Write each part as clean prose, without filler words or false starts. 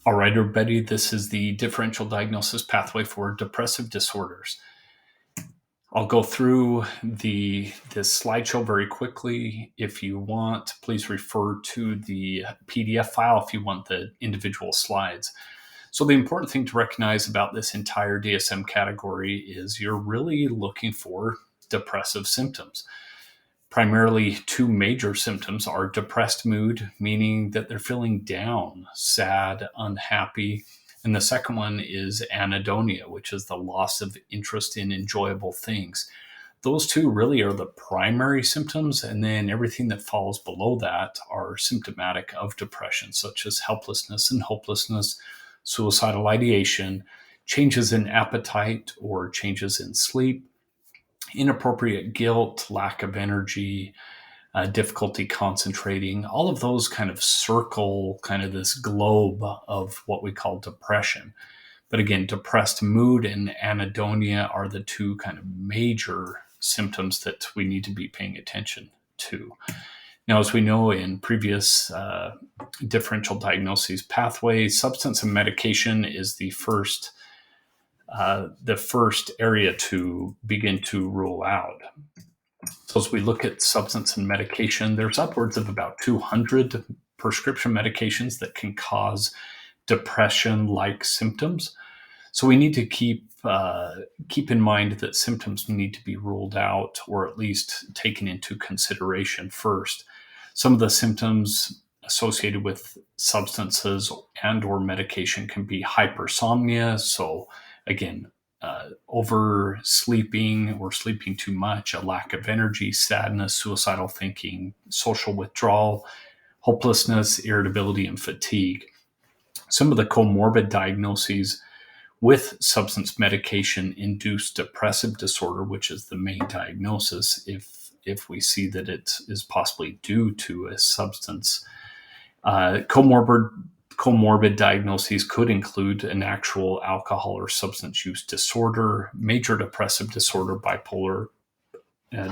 All right, everybody, this is the differential diagnosis pathway for depressive disorders. I'll go through this slideshow very quickly. If you want, please refer to the PDF file if you want the individual slides. So the important thing to recognize about this entire DSM category is you're really looking for depressive symptoms. Primarily, two major symptoms are depressed mood, meaning that they're feeling down, sad, unhappy. And the second one is anhedonia, which is the loss of interest in enjoyable things. Those two really are the primary symptoms. And then everything that falls below that are symptomatic of depression, such as helplessness and hopelessness, suicidal ideation, changes in appetite or changes in sleep, inappropriate guilt, lack of energy, difficulty concentrating. All of those kind of circle kind of this globe of what we call depression. But again, depressed mood and anhedonia are the two kind of major symptoms that we need to be paying attention to. Now, as we know in previous differential diagnoses pathways, substance and medication is the first area to begin to rule out. So as we look at substance and medication, there's upwards of about 200 prescription medications that can cause depression-like symptoms. So we need to keep in mind that symptoms need to be ruled out or at least taken into consideration first. Some of the symptoms associated with substances and or medication can be hypersomnia. So again, oversleeping or sleeping too much, a lack of energy, sadness, suicidal thinking, social withdrawal, hopelessness, irritability, and fatigue. Some of the comorbid diagnoses with substance medication induced depressive disorder, which is the main diagnosis, if we see that it is possibly due to a substance. Comorbid diagnoses could include an actual alcohol or substance use disorder, major depressive disorder, bipolar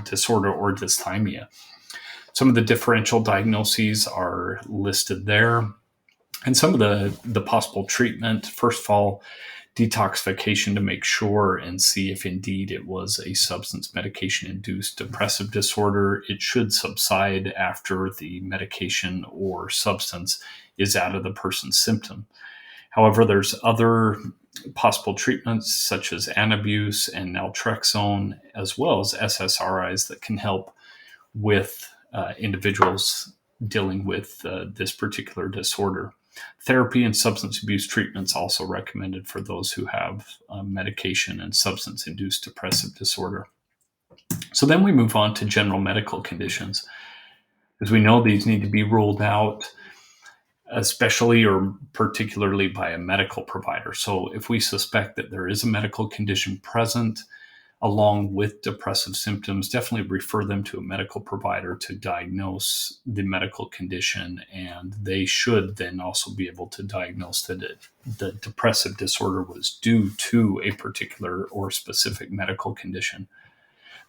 disorder, or dysthymia. Some of the differential diagnoses are listed there. And some of the possible treatment, first of all, detoxification to make sure and see if indeed it was a substance medication-induced depressive disorder. It should subside after the medication or substance is out of the person's symptom. However, there's other possible treatments such as anabuse and naltrexone, as well as SSRIs that can help with individuals dealing with this particular disorder. Therapy and substance abuse treatments also recommended for those who have medication and substance-induced depressive disorder. So then we move on to general medical conditions. As we know, these need to be ruled out, especially or particularly by a medical provider. So if we suspect that there is a medical condition present, along with depressive symptoms, definitely refer them to a medical provider to diagnose the medical condition. And they should then also be able to diagnose that the depressive disorder was due to a particular or specific medical condition.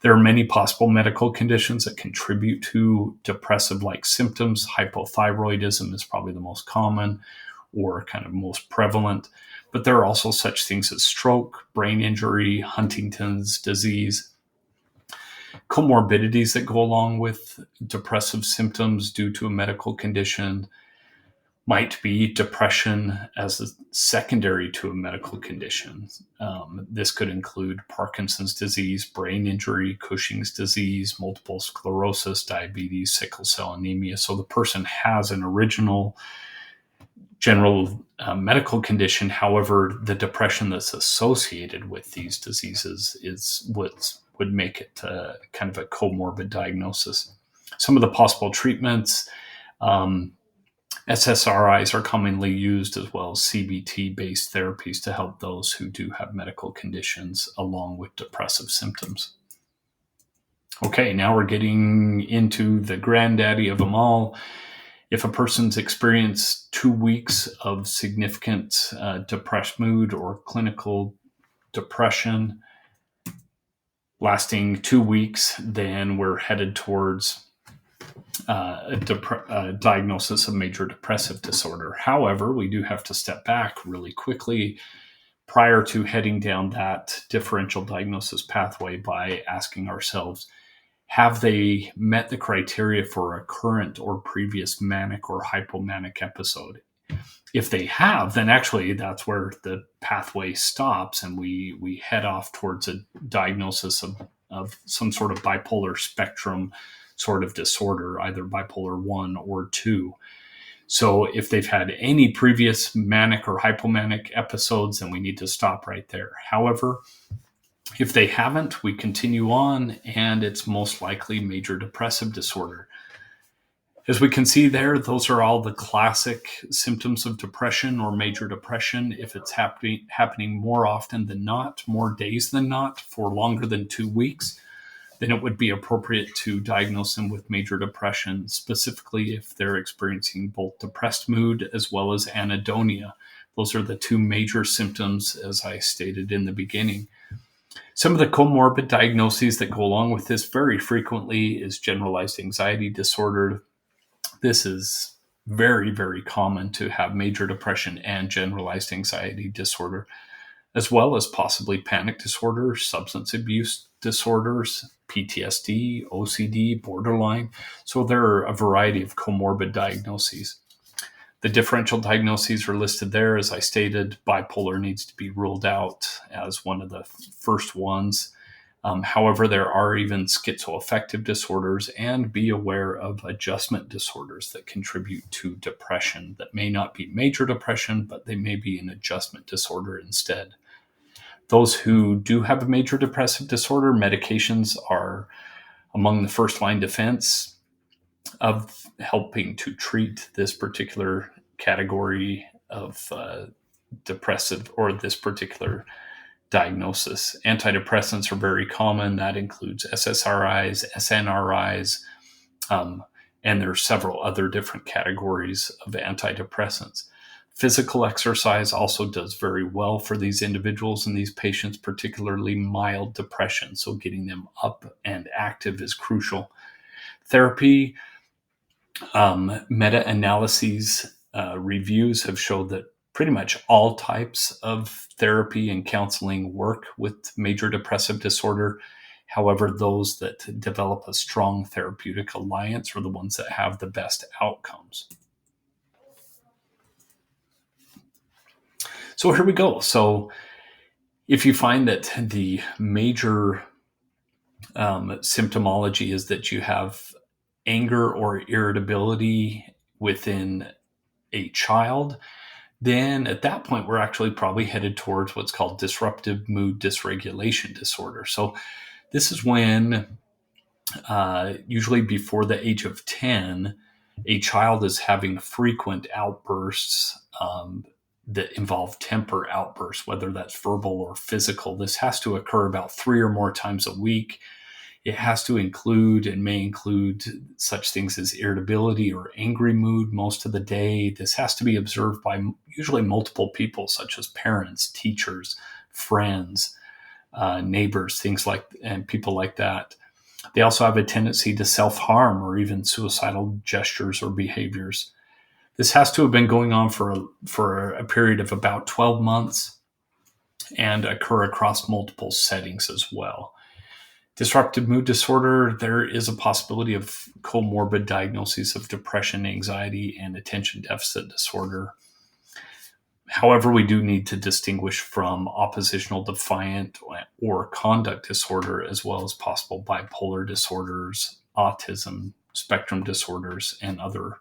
There are many possible medical conditions that contribute to depressive-like symptoms. Hypothyroidism is probably the most common or kind of most prevalent. But there are also such things as stroke, brain injury, Huntington's disease, comorbidities that go along with depressive symptoms due to a medical condition. Might be depression as a secondary to a medical condition. This could include Parkinson's disease, brain injury, Cushing's disease, multiple sclerosis, diabetes, sickle cell anemia. So the person has an original general medical condition. However, the depression that's associated with these diseases is what would make it kind of a comorbid diagnosis. Some of the possible treatments, SSRIs are commonly used, as well as CBT-based therapies to help those who do have medical conditions along with depressive symptoms. Okay, now we're getting into the granddaddy of them all. If a person's experienced 2 weeks of significant depressed mood or clinical depression lasting 2 weeks, then we're headed towards a diagnosis of major depressive disorder. However, we do have to step back really quickly prior to heading down that differential diagnosis pathway by asking ourselves, have they met the criteria for a current or previous manic or hypomanic episode? If they have, then actually that's where the pathway stops and we head off towards a diagnosis of some sort of bipolar spectrum sort of disorder, either bipolar 1 or 2. So if they've had any previous manic or hypomanic episodes, then we need to stop right there. However, if they haven't, we continue on, and it's most likely major depressive disorder. As we can see there, those are all the classic symptoms of depression or major depression. If it's happening more often than not, more days than not, for longer than 2 weeks, then it would be appropriate to diagnose them with major depression, specifically if they're experiencing both depressed mood as well as anhedonia. Those are the two major symptoms, as I stated in the beginning. Some of the comorbid diagnoses that go along with this very frequently is generalized anxiety disorder. This is very, very common to have major depression and generalized anxiety disorder, as well as possibly panic disorder, substance abuse disorders, PTSD, OCD, borderline. So there are a variety of comorbid diagnoses. The differential diagnoses are listed there. As I stated, bipolar needs to be ruled out as one of the first ones. However, there are even schizoaffective disorders, and be aware of adjustment disorders that contribute to depression that may not be major depression, but they may be an adjustment disorder instead. Those who do have a major depressive disorder, medications are among the first line defense of helping to treat this particular category of depressive or this particular diagnosis. Antidepressants are very common. That includes SSRIs, SNRIs, and there are several other different categories of antidepressants. Physical exercise also does very well for these individuals and these patients, particularly mild depression. So getting them up and active is crucial. Therapy, meta-analyses, reviews have showed that pretty much all types of therapy and counseling work with major depressive disorder. However, those that develop a strong therapeutic alliance are the ones that have the best outcomes. So here we go. So if you find that the major symptomology is that you have anger or irritability within a child, then at that point, we're actually probably headed towards what's called disruptive mood dysregulation disorder. So this is when, usually before the age of 10, a child is having frequent outbursts that involve temper outbursts, whether that's verbal or physical. This has to occur about 3 or more times a week. It has to include and may include such things as irritability or angry mood most of the day. This has to be observed by usually multiple people, such as parents, teachers, friends, neighbors, and people like that. They also have a tendency to self-harm or even suicidal gestures or behaviors. This has to have been going on for a period of about 12 months and occur across multiple settings as well. Disruptive mood disorder, there is a possibility of comorbid diagnoses of depression, anxiety, and attention deficit disorder. However, we do need to distinguish from oppositional defiant or conduct disorder, as well as possible bipolar disorders, autism, spectrum disorders, and other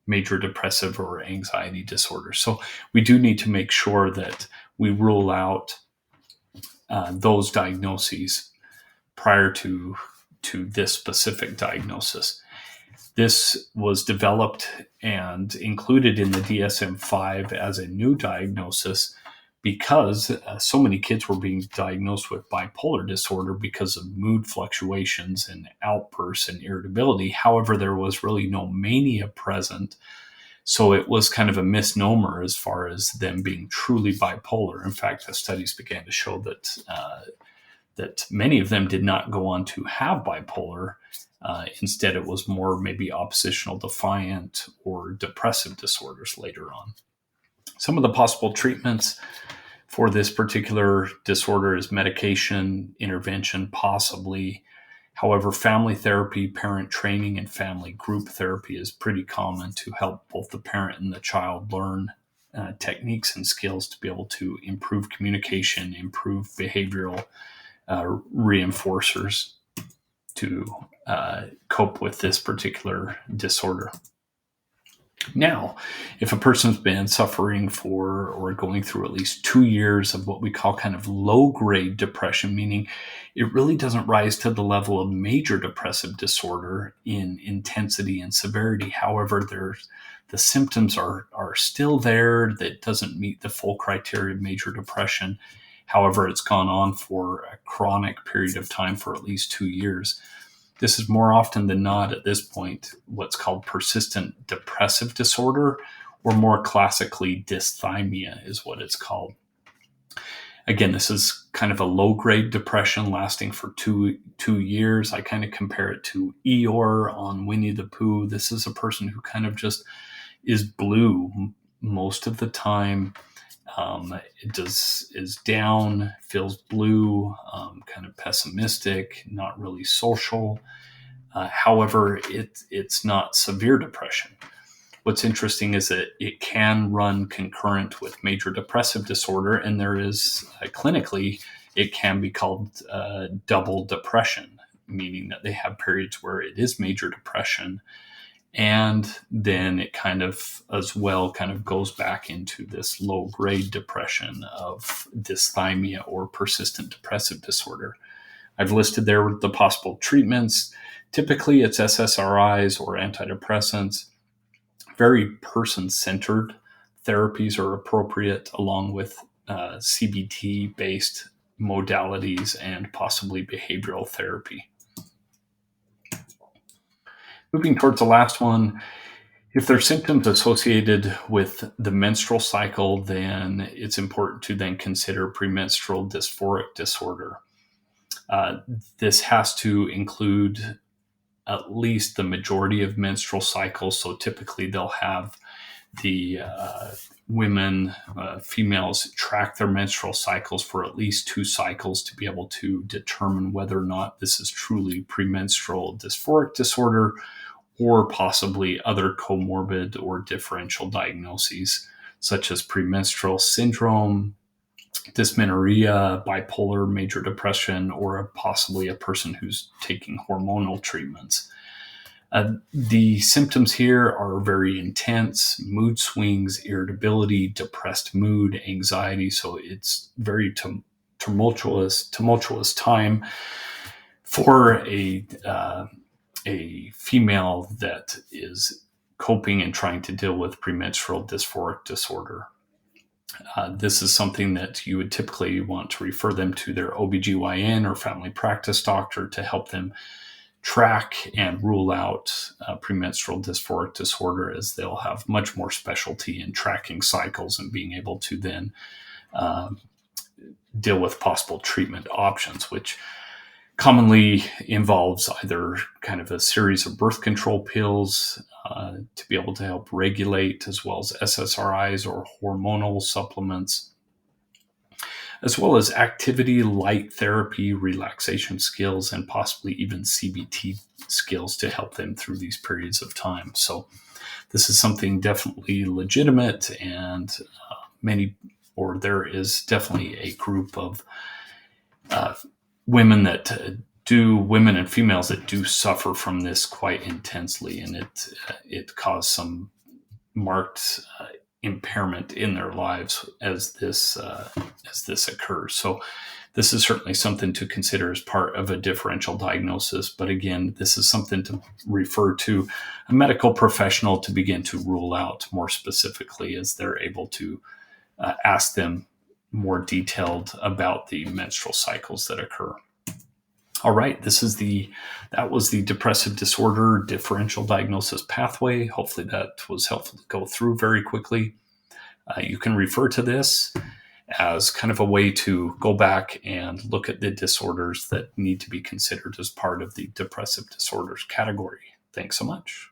major depressive or anxiety disorders. So we do need to make sure that we rule out those diagnoses prior to this specific diagnosis. This was developed and included in the DSM-5 as a new diagnosis because so many kids were being diagnosed with bipolar disorder because of mood fluctuations and outbursts and irritability. However, there was really no mania present. So it was kind of a misnomer as far as them being truly bipolar. In fact, the studies began to show that many of them did not go on to have bipolar Instead, it was more maybe oppositional defiant or depressive disorders later on. Some of the possible treatments for this particular disorder is medication, intervention, possibly. However, family therapy, parent training, and family group therapy is pretty common to help both the parent and the child learn techniques and skills to be able to improve communication, improve behavioral reinforcers to cope with this particular disorder. Now, if a person's been suffering for or going through at least 2 years of what we call kind of low-grade depression, meaning it really doesn't rise to the level of major depressive disorder in intensity and severity. However, the symptoms are still there. That doesn't meet the full criteria of major depression. However, it's gone on for a chronic period of time for at least 2 years. This is more often than not at this point what's called persistent depressive disorder, or more classically dysthymia is what it's called. Again, this is kind of a low-grade depression lasting for two years. I kind of compare it to Eeyore on Winnie the Pooh. This is a person who kind of just is blue most of the time. Is down, feels blue, kind of pessimistic, not really social. However, it's not severe depression. What's interesting is that it can run concurrent with major depressive disorder, and there is clinically, it can be called double depression, meaning that they have periods where it is major depression, and then it kind of as well kind of goes back into this low-grade depression of dysthymia or persistent depressive disorder. I've listed there the possible treatments. Typically, it's SSRIs or antidepressants. Very person-centered therapies are appropriate, along with CBT-based modalities and possibly behavioral therapy. Moving towards the last one, if there are symptoms associated with the menstrual cycle, then it's important to then consider premenstrual dysphoric disorder. This has to include at least the majority of menstrual cycles. So typically they'll have the females track their menstrual cycles for at least 2 cycles to be able to determine whether or not this is truly premenstrual dysphoric disorder or possibly other comorbid or differential diagnoses such as premenstrual syndrome, dysmenorrhea, bipolar, major depression, or possibly a person who's taking hormonal treatments. The symptoms here are very intense: mood swings, irritability, depressed mood, anxiety. So it's very tumultuous time for a female that is coping and trying to deal with premenstrual dysphoric disorder. This is something that you would typically want to refer them to their OBGYN or family practice doctor to help them track and rule out premenstrual dysphoric disorder, as they'll have much more specialty in tracking cycles and being able to then deal with possible treatment options, which commonly involves either kind of a series of birth control pills to be able to help regulate, as well as SSRIs or hormonal supplements, as well as activity, light therapy, relaxation skills, and possibly even CBT skills to help them through these periods of time. So this is something definitely legitimate, and there is definitely a group of women and females that do suffer from this quite intensely, and it caused some marked impairment in their lives as this occurs. So this is certainly something to consider as part of a differential diagnosis. But again, this is something to refer to a medical professional to begin to rule out more specifically, as they're able to ask them more detailed about the menstrual cycles that occur. All right, that was the depressive disorder differential diagnosis pathway. Hopefully that was helpful to go through very quickly. You can refer to this as kind of a way to go back and look at the disorders that need to be considered as part of the depressive disorders category. Thanks so much.